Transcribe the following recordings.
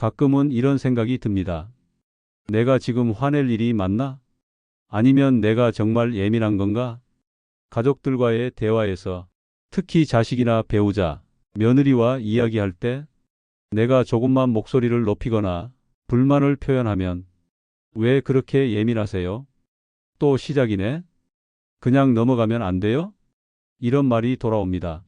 가끔은 이런 생각이 듭니다. 내가 지금 화낼 일이 맞나? 아니면 내가 정말 예민한 건가? 가족들과의 대화에서, 특히 자식이나 배우자, 며느리와 이야기할 때 내가 조금만 목소리를 높이거나 불만을 표현하면 왜 그렇게 예민하세요? 또 시작이네? 그냥 넘어가면 안 돼요? 이런 말이 돌아옵니다.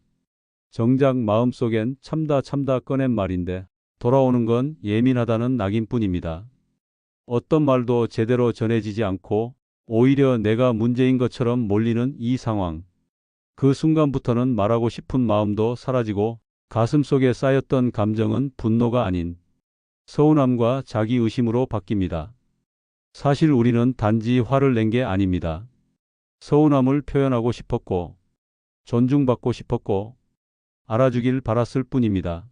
정작 마음속엔 참다 참다 꺼낸 말인데 돌아오는 건 예민하다는 낙인뿐입니다. 어떤 말도 제대로 전해지지 않고 오히려 내가 문제인 것처럼 몰리는 이 상황. 그 순간부터는 말하고 싶은 마음도 사라지고 가슴속에 쌓였던 감정은 분노가 아닌 서운함과 자기의심으로 바뀝니다. 사실 우리는 단지 화를 낸 게 아닙니다. 서운함을 표현하고 싶었고, 존중받고 싶었고, 알아주길 바랐을 뿐입니다.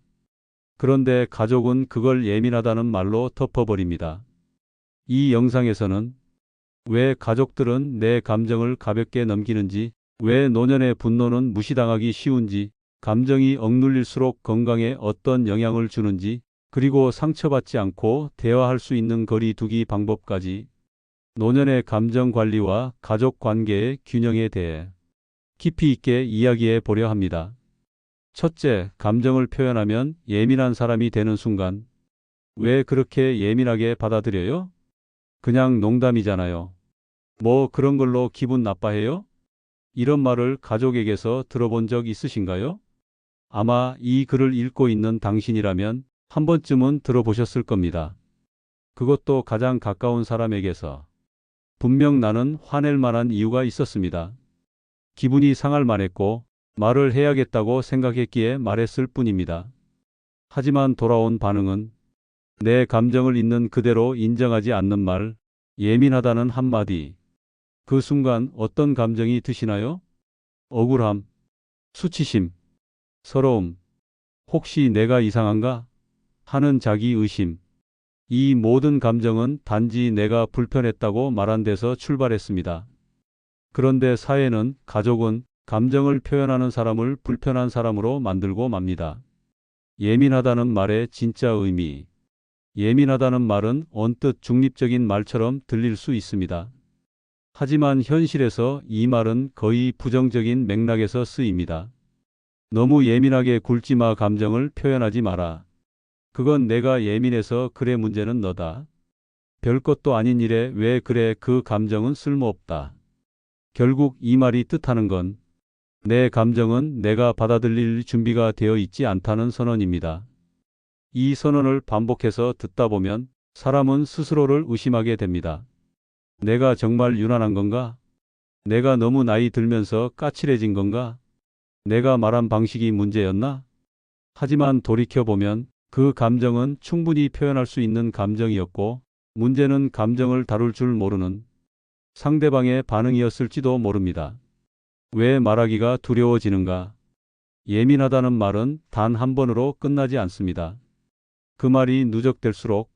그런데 가족은 그걸 예민하다는 말로 덮어버립니다. 이 영상에서는 왜 가족들은 내 감정을 가볍게 넘기는지, 왜 노년의 분노는 무시당하기 쉬운지, 감정이 억눌릴수록 건강에 어떤 영향을 주는지, 그리고 상처받지 않고 대화할 수 있는 거리 두기 방법까지 노년의 감정 관리와 가족 관계의 균형에 대해 깊이 있게 이야기해 보려 합니다. 첫째, 감정을 표현하면 예민한 사람이 되는 순간 왜 그렇게 예민하게 받아들여요? 그냥 농담이잖아요. 뭐 그런 걸로 기분 나빠해요? 이런 말을 가족에게서 들어본 적 있으신가요? 아마 이 글을 읽고 있는 당신이라면 한 번쯤은 들어보셨을 겁니다. 그것도 가장 가까운 사람에게서. 분명 나는 화낼 만한 이유가 있었습니다. 기분이 상할 만했고 말을 해야겠다고 생각했기에 말했을 뿐입니다. 하지만 돌아온 반응은 내 감정을 있는 그대로 인정하지 않는 말, 예민하다는 한마디. 그 순간 어떤 감정이 드시나요? 억울함, 수치심, 서러움, 혹시 내가 이상한가? 하는 자기의심. 이 모든 감정은 단지 내가 불편했다고 말한 데서 출발했습니다. 그런데 사회는, 가족은 감정을 표현하는 사람을 불편한 사람으로 만들고 맙니다. 예민하다는 말의 진짜 의미. 예민하다는 말은 언뜻 중립적인 말처럼 들릴 수 있습니다. 하지만 현실에서 이 말은 거의 부정적인 맥락에서 쓰입니다. 너무 예민하게 굴지 마, 감정을 표현하지 마라. 그건 내가 예민해서 그래, 문제는 너다. 별것도 아닌 일에 왜 그래, 그 감정은 쓸모없다. 결국 이 말이 뜻하는 건 내 감정은 내가 받아들일 준비가 되어 있지 않다는 선언입니다. 이 선언을 반복해서 듣다 보면 사람은 스스로를 의심하게 됩니다. 내가 정말 유난한 건가? 내가 너무 나이 들면서 까칠해진 건가? 내가 말한 방식이 문제였나? 하지만 돌이켜보면 그 감정은 충분히 표현할 수 있는 감정이었고, 문제는 감정을 다룰 줄 모르는 상대방의 반응이었을지도 모릅니다. 왜 말하기가 두려워지는가? 예민하다는 말은 단 한 번으로 끝나지 않습니다. 그 말이 누적될수록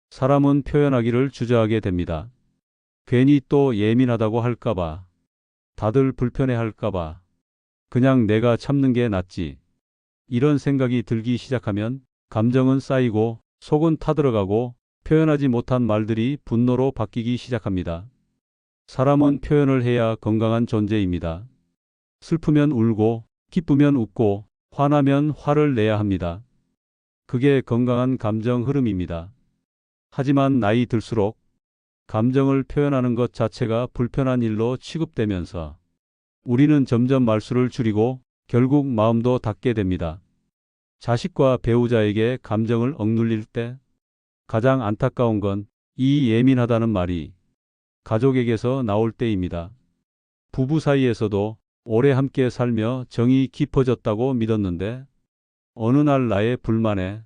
사람은 표현하기를 주저하게 됩니다. 괜히 또 예민하다고 할까봐, 다들 불편해 할까봐, 그냥 내가 참는 게 낫지. 이런 생각이 들기 시작하면 감정은 쌓이고 속은 타들어가고 표현하지 못한 말들이 분노로 바뀌기 시작합니다. 사람은 표현을 해야 건강한 존재입니다. 슬프면 울고, 기쁘면 웃고, 화나면 화를 내야 합니다. 그게 건강한 감정 흐름입니다. 하지만 나이 들수록 감정을 표현하는 것 자체가 불편한 일로 취급되면서 우리는 점점 말수를 줄이고 결국 마음도 닫게 됩니다. 자식과 배우자에게 감정을 억눌릴 때 가장 안타까운 건 이 예민하다는 말이 가족에게서 나올 때입니다. 부부 사이에서도 오래 함께 살며 정이 깊어졌다고 믿었는데 어느 날 나의 불만에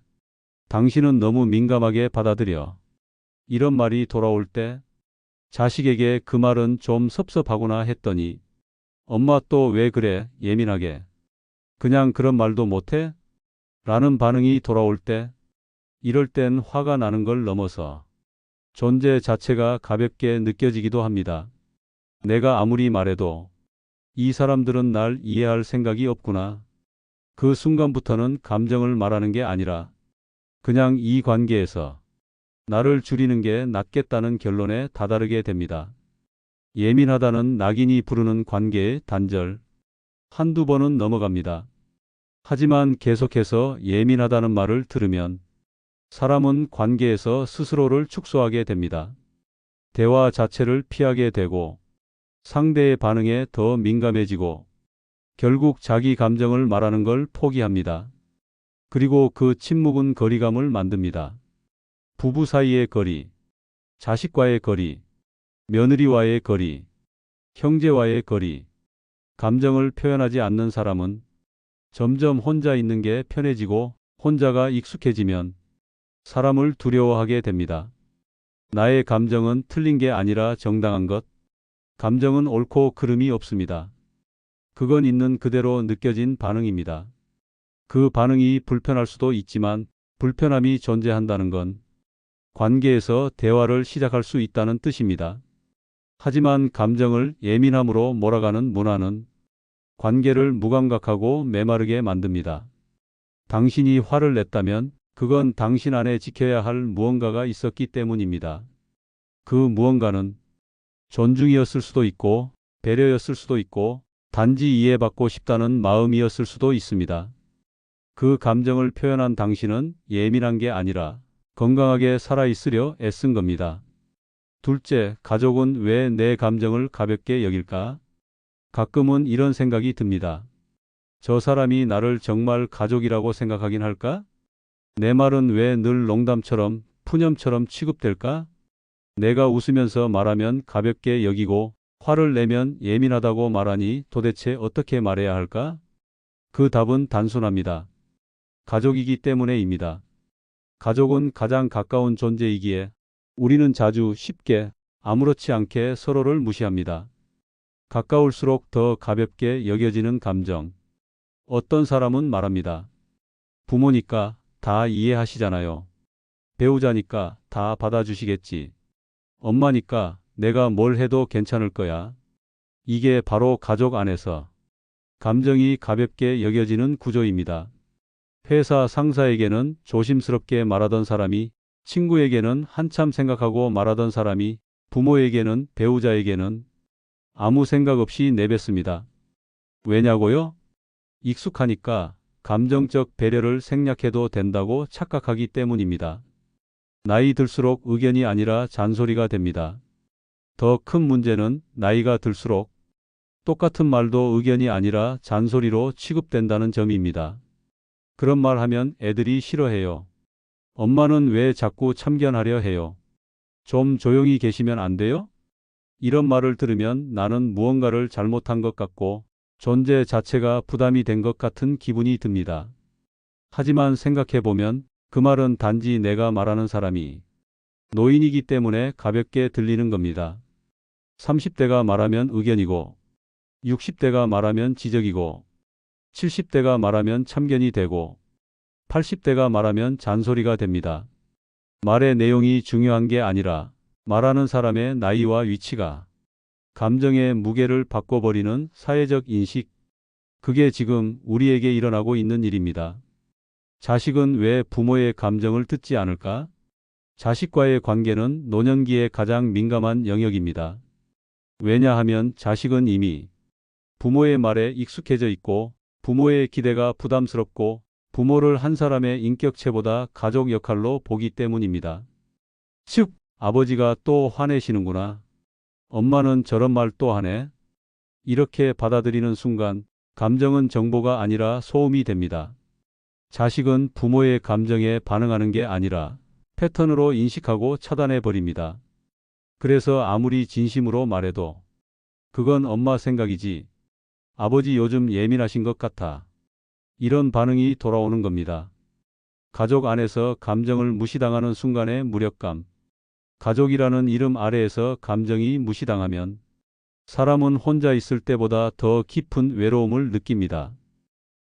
당신은 너무 민감하게 받아들여. 이런 말이 돌아올 때 자식에게 그 말은 좀 섭섭하구나 했더니 엄마 또 왜 그래, 예민하게. 그냥 그런 말도 못해? 라는 반응이 돌아올 때, 이럴 땐 화가 나는 걸 넘어서 존재 자체가 가볍게 느껴지기도 합니다. 내가 아무리 말해도 이 사람들은 날 이해할 생각이 없구나. 그 순간부터는 감정을 말하는 게 아니라 그냥 이 관계에서 나를 줄이는 게 낫겠다는 결론에 다다르게 됩니다. 예민하다는 낙인이 부르는 관계의 단절. 한두 번은 넘어갑니다. 하지만 계속해서 예민하다는 말을 들으면 사람은 관계에서 스스로를 축소하게 됩니다. 대화 자체를 피하게 되고 상대의 반응에 더 민감해지고 결국 자기 감정을 말하는 걸 포기합니다. 그리고 그 침묵은 거리감을 만듭니다. 부부 사이의 거리, 자식과의 거리, 며느리와의 거리, 형제와의 거리. 감정을 표현하지 않는 사람은 점점 혼자 있는 게 편해지고 혼자가 익숙해지면 사람을 두려워하게 됩니다. 나의 감정은 틀린 게 아니라 정당한 것. 감정은 옳고 그름이 없습니다. 그건 있는 그대로 느껴진 반응입니다. 그 반응이 불편할 수도 있지만 불편함이 존재한다는 건 관계에서 대화를 시작할 수 있다는 뜻입니다. 하지만 감정을 예민함으로 몰아가는 문화는 관계를 무감각하고 메마르게 만듭니다. 당신이 화를 냈다면 그건 당신 안에 지켜야 할 무언가가 있었기 때문입니다. 그 무언가는 존중이었을 수도 있고 배려였을 수도 있고 단지 이해받고 싶다는 마음이었을 수도 있습니다. 그 감정을 표현한 당신은 예민한 게 아니라 건강하게 살아있으려 애쓴 겁니다. 둘째, 가족은 왜 내 감정을 가볍게 여길까? 가끔은 이런 생각이 듭니다. 저 사람이 나를 정말 가족이라고 생각하긴 할까? 내 말은 왜 늘 농담처럼 푸념처럼 취급될까? 내가 웃으면서 말하면 가볍게 여기고 화를 내면 예민하다고 말하니 도대체 어떻게 말해야 할까? 그 답은 단순합니다. 가족이기 때문에입니다. 가족은 가장 가까운 존재이기에 우리는 자주 쉽게 아무렇지 않게 서로를 무시합니다. 가까울수록 더 가볍게 여겨지는 감정. 어떤 사람은 말합니다. 부모니까 다 이해하시잖아요. 배우자니까 다 받아주시겠지. 엄마니까 내가 뭘 해도 괜찮을 거야. 이게 바로 가족 안에서 감정이 가볍게 여겨지는 구조입니다. 회사 상사에게는 조심스럽게 말하던 사람이 친구에게는 한참 생각하고 말하던 사람이 부모에게는 배우자에게는 아무 생각 없이 내뱉습니다. 왜냐고요? 익숙하니까 감정적 배려를 생략해도 된다고 착각하기 때문입니다. 나이 들수록 의견이 아니라 잔소리가 됩니다. 더 큰 문제는 나이가 들수록 똑같은 말도 의견이 아니라 잔소리로 취급된다는 점입니다. 그런 말 하면 애들이 싫어해요. 엄마는 왜 자꾸 참견하려 해요? 좀 조용히 계시면 안 돼요? 이런 말을 들으면 나는 무언가를 잘못한 것 같고 존재 자체가 부담이 된 것 같은 기분이 듭니다. 하지만 생각해보면 그 말은 단지 내가 말하는 사람이 노인이기 때문에 가볍게 들리는 겁니다. 30대가 말하면 의견이고 60대가 말하면 지적이고 70대가 말하면 참견이 되고 80대가 말하면 잔소리가 됩니다. 말의 내용이 중요한 게 아니라 말하는 사람의 나이와 위치가 감정의 무게를 바꿔버리는 사회적 인식. 그게 지금 우리에게 일어나고 있는 일입니다. 자식은 왜 부모의 감정을 듣지 않을까? 자식과의 관계는 노년기에 가장 민감한 영역입니다. 왜냐하면 자식은 이미 부모의 말에 익숙해져 있고 부모의 기대가 부담스럽고 부모를 한 사람의 인격체보다 가족 역할로 보기 때문입니다. 즉, 아버지가 또 화내시는구나. 엄마는 저런 말 또 하네. 이렇게 받아들이는 순간 감정은 정보가 아니라 소음이 됩니다. 자식은 부모의 감정에 반응하는 게 아니라 패턴으로 인식하고 차단해 버립니다. 그래서 아무리 진심으로 말해도 그건 엄마 생각이지. 아버지 요즘 예민하신 것 같아. 이런 반응이 돌아오는 겁니다. 가족 안에서 감정을 무시당하는 순간의 무력감. 가족이라는 이름 아래에서 감정이 무시당하면 사람은 혼자 있을 때보다 더 깊은 외로움을 느낍니다.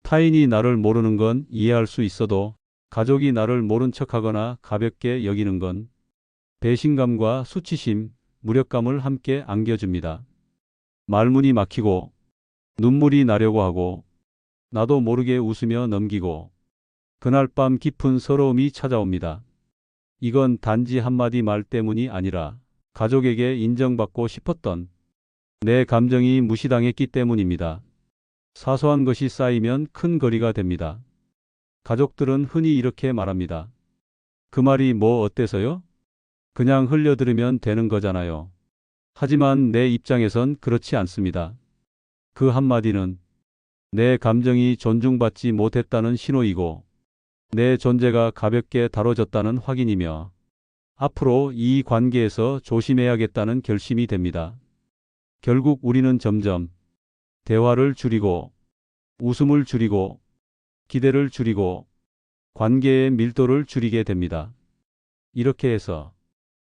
타인이 나를 모르는 건 이해할 수 있어도 가족이 나를 모른 척하거나 가볍게 여기는 건 배신감과 수치심, 무력감을 함께 안겨줍니다. 말문이 막히고 눈물이 나려고 하고 나도 모르게 웃으며 넘기고 그날 밤 깊은 서러움이 찾아옵니다. 이건 단지 한마디 말 때문이 아니라 가족에게 인정받고 싶었던 내 감정이 무시당했기 때문입니다. 사소한 것이 쌓이면 큰 거리가 됩니다. 가족들은 흔히 이렇게 말합니다. 그 말이 뭐 어때서요? 그냥 흘려들으면 되는 거잖아요. 하지만 내 입장에선 그렇지 않습니다. 그 한마디는 내 감정이 존중받지 못했다는 신호이고 내 존재가 가볍게 다뤄졌다는 확인이며 앞으로 이 관계에서 조심해야겠다는 결심이 됩니다. 결국 우리는 점점 대화를 줄이고 웃음을 줄이고 기대를 줄이고 관계의 밀도를 줄이게 됩니다. 이렇게 해서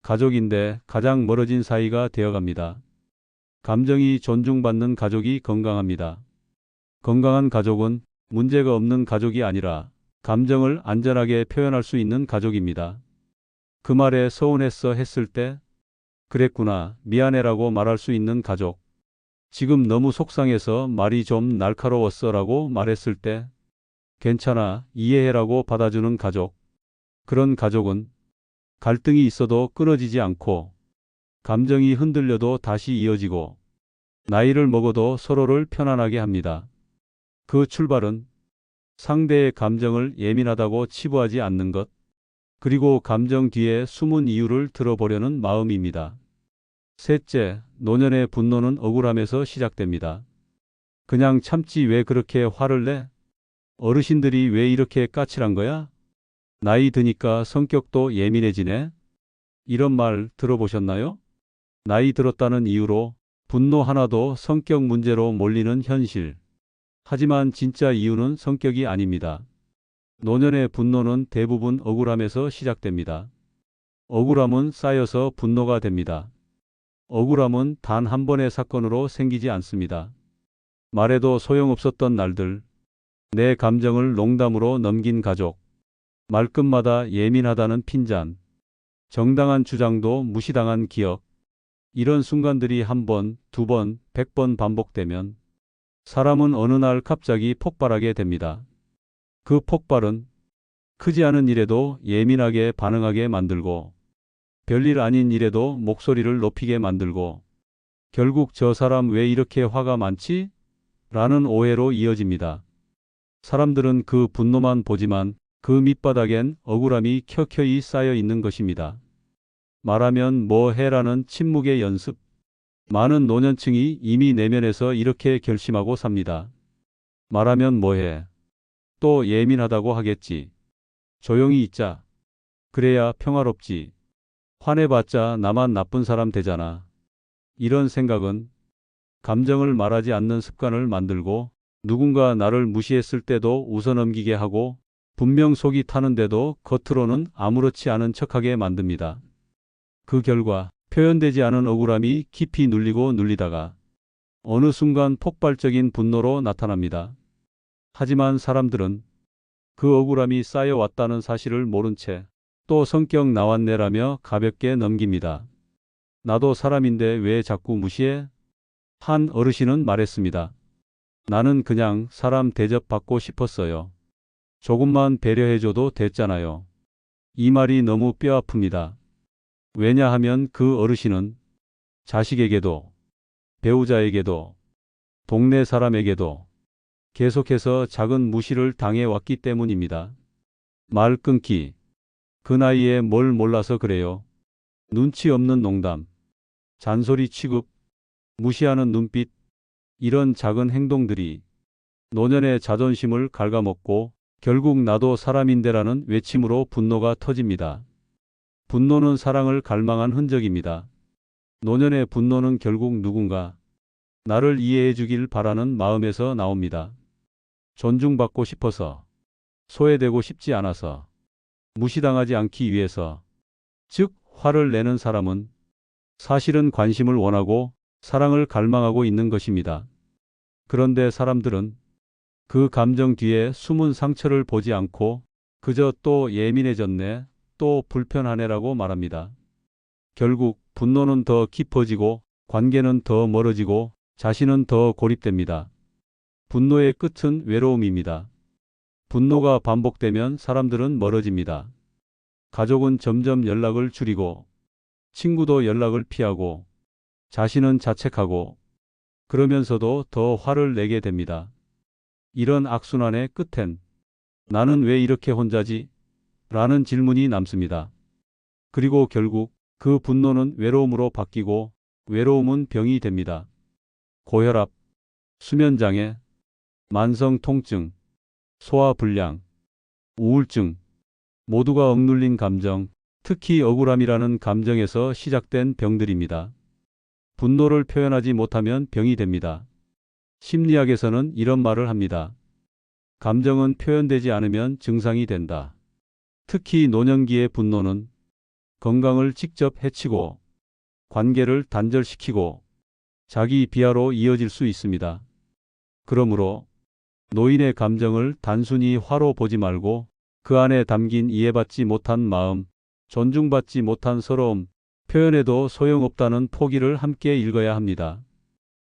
가족인데 가장 멀어진 사이가 되어갑니다. 감정이 존중받는 가족이 건강합니다. 건강한 가족은 문제가 없는 가족이 아니라 감정을 안전하게 표현할 수 있는 가족입니다. 그 말에 서운했어 했을 때 그랬구나 미안해라고 말할 수 있는 가족. 지금 너무 속상해서 말이 좀 날카로웠어 라고 말했을 때 괜찮아 이해해라고 받아주는 가족. 그런 가족은 갈등이 있어도 끊어지지 않고 감정이 흔들려도 다시 이어지고 나이를 먹어도 서로를 편안하게 합니다. 그 출발은 상대의 감정을 예민하다고 치부하지 않는 것, 그리고 감정 뒤에 숨은 이유를 들어보려는 마음입니다. 셋째, 노년의 분노는 억울함에서 시작됩니다. 그냥 참지 왜 그렇게 화를 내? 어르신들이 왜 이렇게 까칠한 거야? 나이 드니까 성격도 예민해지네? 이런 말 들어보셨나요? 나이 들었다는 이유로 분노 하나도 성격 문제로 몰리는 현실. 하지만 진짜 이유는 성격이 아닙니다. 노년의 분노는 대부분 억울함에서 시작됩니다. 억울함은 쌓여서 분노가 됩니다. 억울함은 단 한 번의 사건으로 생기지 않습니다. 말해도 소용없었던 날들, 내 감정을 농담으로 넘긴 가족, 말끝마다 예민하다는 핀잔, 정당한 주장도 무시당한 기억, 이런 순간들이 한 번, 두 번, 100번 반복되면 사람은 어느 날 갑자기 폭발하게 됩니다. 그 폭발은 크지 않은 일에도 예민하게 반응하게 만들고 별일 아닌 일에도 목소리를 높이게 만들고 결국 저 사람 왜 이렇게 화가 많지? 라는 오해로 이어집니다. 사람들은 그 분노만 보지만 그 밑바닥엔 억울함이 켜켜이 쌓여 있는 것입니다. 말하면 뭐 해라는 침묵의 연습. 많은 노년층이 이미 내면에서 이렇게 결심하고 삽니다. 말하면 뭐해. 또 예민하다고 하겠지. 조용히 있자. 그래야 평화롭지. 화내봤자 나만 나쁜 사람 되잖아. 이런 생각은 감정을 말하지 않는 습관을 만들고 누군가 나를 무시했을 때도 웃어넘기게 하고 분명 속이 타는데도 겉으로는 아무렇지 않은 척하게 만듭니다. 그 결과 표현되지 않은 억울함이 깊이 눌리고 눌리다가 어느 순간 폭발적인 분노로 나타납니다. 하지만 사람들은 그 억울함이 쌓여왔다는 사실을 모른 채 또 성격 나왔네라며 가볍게 넘깁니다. 나도 사람인데 왜 자꾸 무시해? 한 어르신은 말했습니다. 나는 그냥 사람 대접받고 싶었어요. 조금만 배려해줘도 됐잖아요. 이 말이 너무 뼈아픕니다. 왜냐하면 그 어르신은 자식에게도 배우자에게도 동네 사람에게도 계속해서 작은 무시를 당해왔기 때문입니다. 말 끊기. 그 나이에 뭘 몰라서 그래요. 눈치 없는 농담, 잔소리 취급, 무시하는 눈빛, 이런 작은 행동들이 노년의 자존심을 갉아먹고 결국 나도 사람인데라는 외침으로 분노가 터집니다. 분노는 사랑을 갈망한 흔적입니다. 노년의 분노는 결국 누군가 나를 이해해 주길 바라는 마음에서 나옵니다. 존중받고 싶어서, 소외되고 싶지 않아서, 무시당하지 않기 위해서. 즉, 화를 내는 사람은 사실은 관심을 원하고 사랑을 갈망하고 있는 것입니다. 그런데 사람들은 그 감정 뒤에 숨은 상처를 보지 않고 그저 또 예민해졌네, 또 불편하네라고 말합니다. 결국 분노는 더 깊어지고 관계는 더 멀어지고 자신은 더 고립됩니다. 분노의 끝은 외로움입니다. 분노가 반복되면 사람들은 멀어집니다. 가족은 점점 연락을 줄이고, 친구도 연락을 피하고, 자신은 자책하고, 그러면서도 더 화를 내게 됩니다. 이런 악순환의 끝엔 나는 왜 이렇게 혼자지? 라는 질문이 남습니다. 그리고 결국 그 분노는 외로움으로 바뀌고 외로움은 병이 됩니다. 고혈압, 수면장애, 만성 통증, 소화불량, 우울증, 모두가 억눌린 감정, 특히 억울함이라는 감정에서 시작된 병들입니다. 분노를 표현하지 못하면 병이 됩니다. 심리학에서는 이런 말을 합니다. 감정은 표현되지 않으면 증상이 된다. 특히 노년기의 분노는 건강을 직접 해치고 관계를 단절시키고 자기 비하로 이어질 수 있습니다. 그러므로 노인의 감정을 단순히 화로 보지 말고 그 안에 담긴 이해받지 못한 마음, 존중받지 못한 서러움, 표현해도 소용없다는 포기를 함께 읽어야 합니다.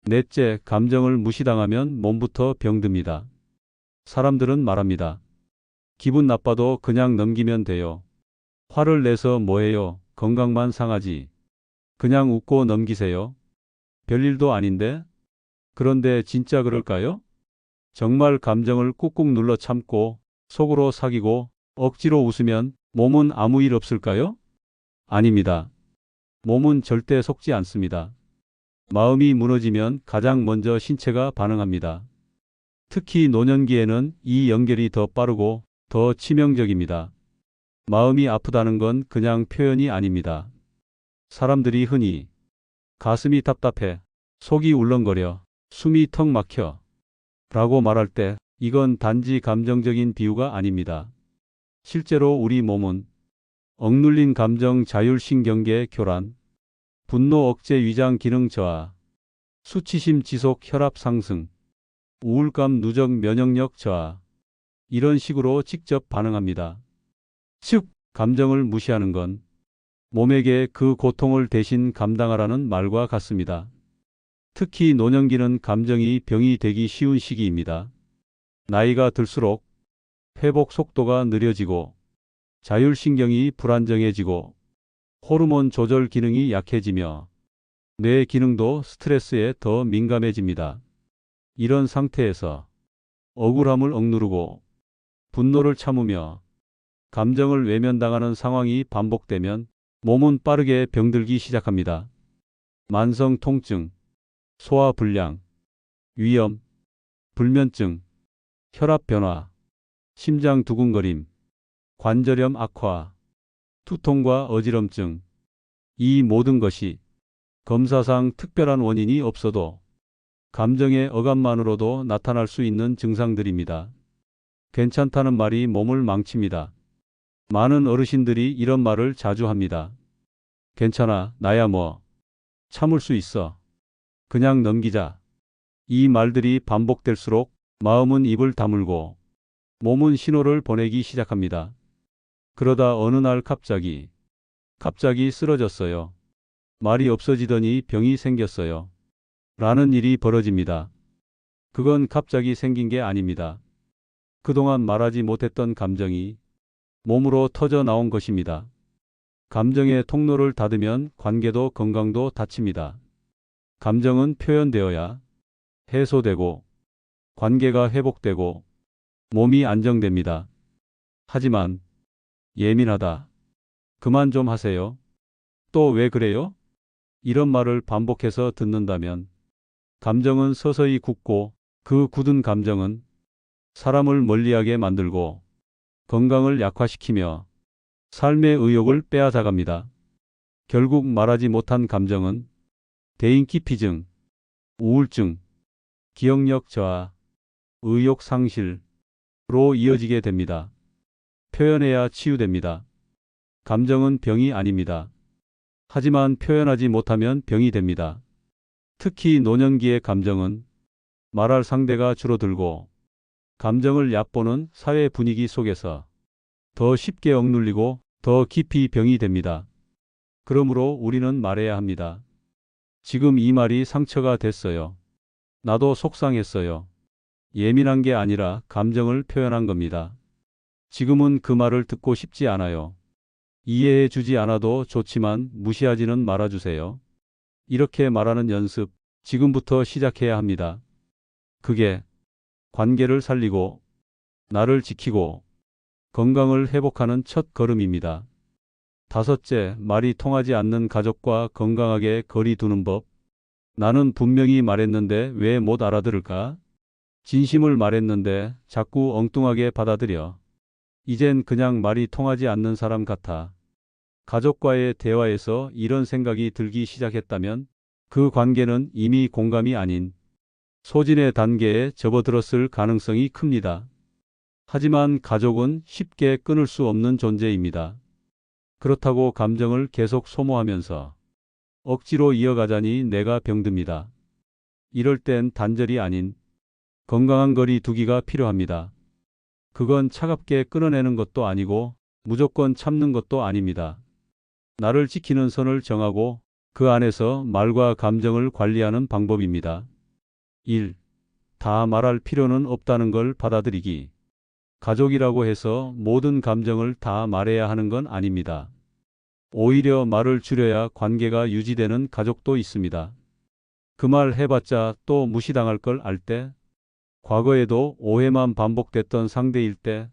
넷째, 감정을 무시당하면 몸부터 병듭니다. 사람들은 말합니다. 기분 나빠도 그냥 넘기면 돼요. 화를 내서 뭐해요? 건강만 상하지. 그냥 웃고 넘기세요. 별일도 아닌데? 그런데 진짜 그럴까요? 정말 감정을 꾹꾹 눌러 참고 속으로 사귀고 억지로 웃으면 몸은 아무 일 없을까요? 아닙니다. 몸은 절대 속지 않습니다. 마음이 무너지면 가장 먼저 신체가 반응합니다. 특히 노년기에는 이 연결이 더 빠르고 더 치명적입니다. 마음이 아프다는 건 그냥 표현이 아닙니다. 사람들이 흔히 가슴이 답답해, 속이 울렁거려, 숨이 턱 막혀 라고 말할 때 이건 단지 감정적인 비유가 아닙니다. 실제로 우리 몸은 억눌린 감정 자율신경계 교란, 분노 억제 위장 기능 저하, 수치심 지속 혈압 상승, 우울감 누적 면역력 저하, 이런 식으로 직접 반응합니다. 즉, 감정을 무시하는 건 몸에게 그 고통을 대신 감당하라는 말과 같습니다. 특히 노년기는 감정이 병이 되기 쉬운 시기입니다. 나이가 들수록 회복 속도가 느려지고 자율신경이 불안정해지고 호르몬 조절 기능이 약해지며 뇌 기능도 스트레스에 더 민감해집니다. 이런 상태에서 억울함을 억누르고 분노를 참으며 감정을 외면당하는 상황이 반복되면 몸은 빠르게 병들기 시작합니다. 만성 통증, 소화불량, 위염, 불면증, 혈압 변화, 심장 두근거림, 관절염 악화, 두통과 어지럼증, 이 모든 것이 검사상 특별한 원인이 없어도 감정의 어감만으로도 나타날 수 있는 증상들입니다. 괜찮다는 말이 몸을 망칩니다. 많은 어르신들이 이런 말을 자주 합니다. 괜찮아, 나야 뭐. 참을 수 있어. 그냥 넘기자. 이 말들이 반복될수록 마음은 입을 다물고 몸은 신호를 보내기 시작합니다. 그러다 어느 날 갑자기 쓰러졌어요. 말이 없어지더니 병이 생겼어요. 라는 일이 벌어집니다. 그건 갑자기 생긴 게 아닙니다. 그동안 말하지 못했던 감정이 몸으로 터져 나온 것입니다. 감정의 통로를 닫으면 관계도 건강도 닫힙니다. 감정은 표현되어야 해소되고 관계가 회복되고 몸이 안정됩니다. 하지만 예민하다. 그만 좀 하세요. 또 왜 그래요? 이런 말을 반복해서 듣는다면 감정은 서서히 굳고 그 굳은 감정은 사람을 멀리하게 만들고 건강을 약화시키며 삶의 의욕을 빼앗아갑니다. 결국 말하지 못한 감정은 대인기피증, 우울증, 기억력 저하, 의욕 상실로 이어지게 됩니다. 표현해야 치유됩니다. 감정은 병이 아닙니다. 하지만 표현하지 못하면 병이 됩니다. 특히 노년기의 감정은 말할 상대가 줄어들고 감정을 얕보는 사회 분위기 속에서 더 쉽게 억눌리고 더 깊이 병이 됩니다. 그러므로 우리는 말해야 합니다. 지금 이 말이 상처가 됐어요. 나도 속상했어요. 예민한 게 아니라 감정을 표현한 겁니다. 지금은 그 말을 듣고 싶지 않아요. 이해해 주지 않아도 좋지만 무시하지는 말아주세요. 이렇게 말하는 연습, 지금부터 시작해야 합니다. 그게 관계를 살리고 나를 지키고 건강을 회복하는 첫 걸음입니다. 다섯째, 말이 통하지 않는 가족과 건강하게 거리 두는 법. 나는 분명히 말했는데 왜 못 알아들을까? 진심을 말했는데 자꾸 엉뚱하게 받아들여. 이젠 그냥 말이 통하지 않는 사람 같아. 가족과의 대화에서 이런 생각이 들기 시작했다면 그 관계는 이미 공감이 아닌 소진의 단계에 접어들었을 가능성이 큽니다. 하지만 가족은 쉽게 끊을 수 없는 존재입니다. 그렇다고 감정을 계속 소모하면서 억지로 이어가자니 내가 병듭니다. 이럴 땐 단절이 아닌 건강한 거리 두기가 필요합니다. 그건 차갑게 끊어내는 것도 아니고 무조건 참는 것도 아닙니다. 나를 지키는 선을 정하고 그 안에서 말과 감정을 관리하는 방법입니다. 1. 다 말할 필요는 없다는 걸 받아들이기. 가족이라고 해서 모든 감정을 다 말해야 하는 건 아닙니다. 오히려 말을 줄여야 관계가 유지되는 가족도 있습니다. 그 말 해봤자 또 무시당할 걸 알 때, 과거에도 오해만 반복됐던 상대일 때,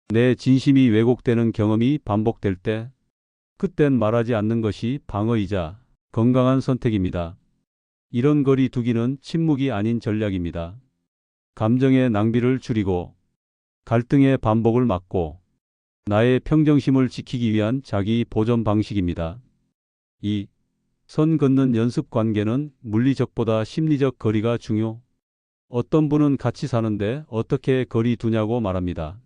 내 진심이 왜곡되는 경험이 반복될 때, 그땐 말하지 않는 것이 방어이자 건강한 선택입니다. 이런 거리 두기는 침묵이 아닌 전략입니다. 감정의 낭비를 줄이고 갈등의 반복을 막고 나의 평정심을 지키기 위한 자기 보존 방식입니다. 2. 선 긋는 연습. 관계는 물리적보다 심리적 거리가 중요. 어떤 분은 같이 사는데 어떻게 거리 두냐고 말합니다.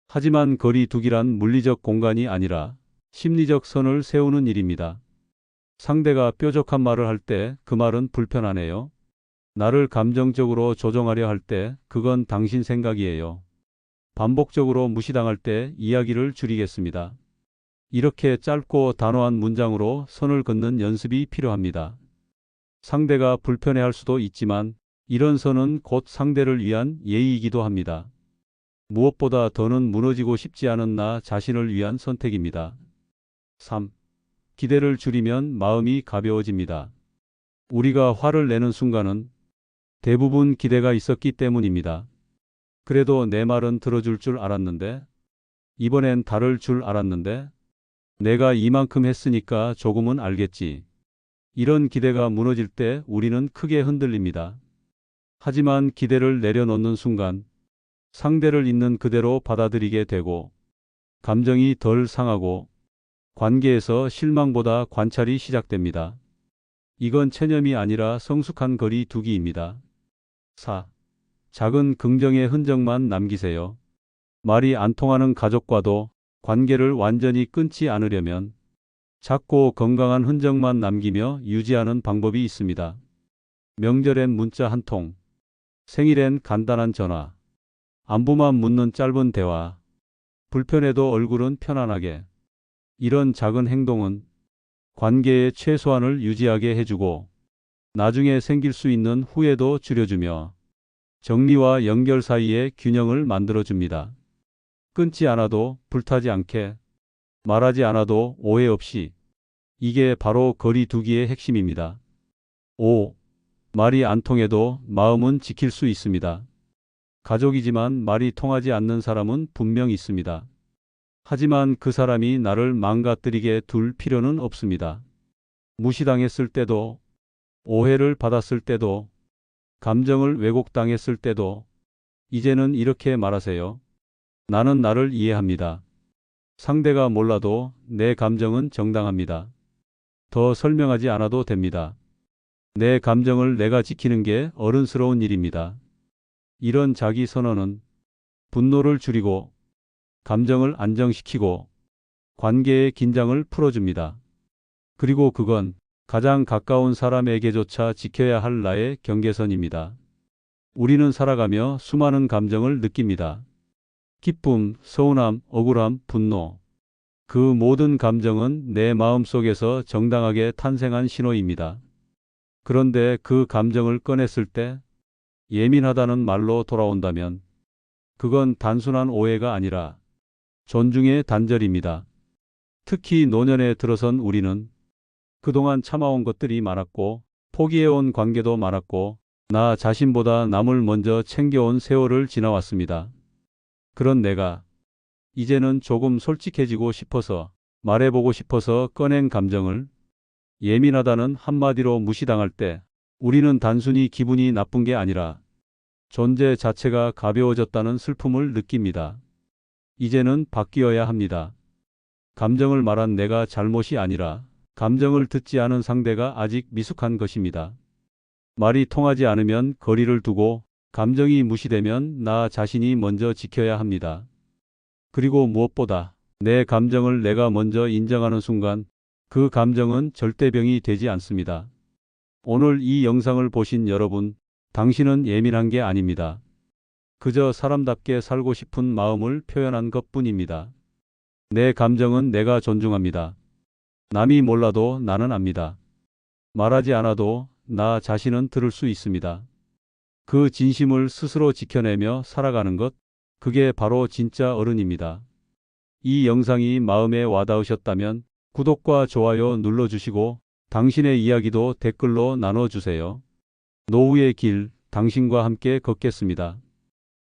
하지만 거리 두기란 물리적 공간이 아니라 심리적 선을 세우는 일입니다. 상대가 뾰족한 말을 할 때 그 말은 불편하네요. 나를 감정적으로 조종하려 할 때 그건 당신 생각이에요. 반복적으로 무시당할 때 이야기를 줄이겠습니다. 이렇게 짧고 단호한 문장으로 선을 긋는 연습이 필요합니다. 상대가 불편해할 수도 있지만 이런 선은 곧 상대를 위한 예의이기도 합니다. 무엇보다 더는 무너지고 싶지 않은 나 자신을 위한 선택입니다. 3. 기대를 줄이면 마음이 가벼워집니다. 우리가 화를 내는 순간은 대부분 기대가 있었기 때문입니다. 그래도 내 말은 들어줄 줄 알았는데, 이번엔 다를 줄 알았는데, 내가 이만큼 했으니까 조금은 알겠지. 이런 기대가 무너질 때 우리는 크게 흔들립니다. 하지만 기대를 내려놓는 순간 상대를 있는 그대로 받아들이게 되고 감정이 덜 상하고 관계에서 실망보다 관찰이 시작됩니다. 이건 체념이 아니라 성숙한 거리 두기입니다. 4. 작은 긍정의 흔적만 남기세요. 말이 안 통하는 가족과도 관계를 완전히 끊지 않으려면 작고 건강한 흔적만 남기며 유지하는 방법이 있습니다. 명절엔 문자 한 통, 생일엔 간단한 전화, 안부만 묻는 짧은 대화, 불편해도 얼굴은 편안하게. 이런 작은 행동은 관계의 최소한을 유지하게 해주고 나중에 생길 수 있는 후회도 줄여주며 정리와 연결 사이의 균형을 만들어줍니다. 끊지 않아도 불타지 않게, 말하지 않아도 오해 없이. 이게 바로 거리 두기의 핵심입니다. 5. 말이 안 통해도 마음은 지킬 수 있습니다. 가족이지만 말이 통하지 않는 사람은 분명 있습니다. 하지만 그 사람이 나를 망가뜨리게 둘 필요는 없습니다. 무시당했을 때도, 오해를 받았을 때도, 감정을 왜곡당했을 때도, 이제는 이렇게 말하세요. 나는 나를 이해합니다. 상대가 몰라도 내 감정은 정당합니다. 더 설명하지 않아도 됩니다. 내 감정을 내가 지키는 게 어른스러운 일입니다. 이런 자기 선언은 분노를 줄이고 감정을 안정시키고 관계의 긴장을 풀어줍니다. 그리고 그건 가장 가까운 사람에게조차 지켜야 할 나의 경계선입니다. 우리는 살아가며 수많은 감정을 느낍니다. 기쁨, 서운함, 억울함, 분노. 그 모든 감정은 내 마음속에서 정당하게 탄생한 신호입니다. 그런데 그 감정을 꺼냈을 때 예민하다는 말로 돌아온다면 그건 단순한 오해가 아니라 존중의 단절입니다. 특히 노년에 들어선 우리는 그동안 참아온 것들이 많았고 포기해온 관계도 많았고 나 자신보다 남을 먼저 챙겨온 세월을 지나왔습니다. 그런 내가 이제는 조금 솔직해지고 싶어서 말해보고 싶어서 꺼낸 감정을 예민하다는 한마디로 무시당할 때 우리는 단순히 기분이 나쁜 게 아니라 존재 자체가 가벼워졌다는 슬픔을 느낍니다. 이제는 바뀌어야 합니다. 감정을 말한 내가 잘못이 아니라 감정을 듣지 않은 상대가 아직 미숙한 것입니다. 말이 통하지 않으면 거리를 두고 감정이 무시되면 나 자신이 먼저 지켜야 합니다. 그리고 무엇보다 내 감정을 내가 먼저 인정하는 순간 그 감정은 절대 병이 되지 않습니다. 오늘 이 영상을 보신 여러분, 당신은 예민한 게 아닙니다. 그저 사람답게 살고 싶은 마음을 표현한 것뿐입니다. 내 감정은 내가 존중합니다. 남이 몰라도 나는 압니다. 말하지 않아도 나 자신은 들을 수 있습니다. 그 진심을 스스로 지켜내며 살아가는 것, 그게 바로 진짜 어른입니다. 이 영상이 마음에 와닿으셨다면 구독과 좋아요 눌러주시고 당신의 이야기도 댓글로 나눠주세요. 노후의 길, 당신과 함께 걷겠습니다.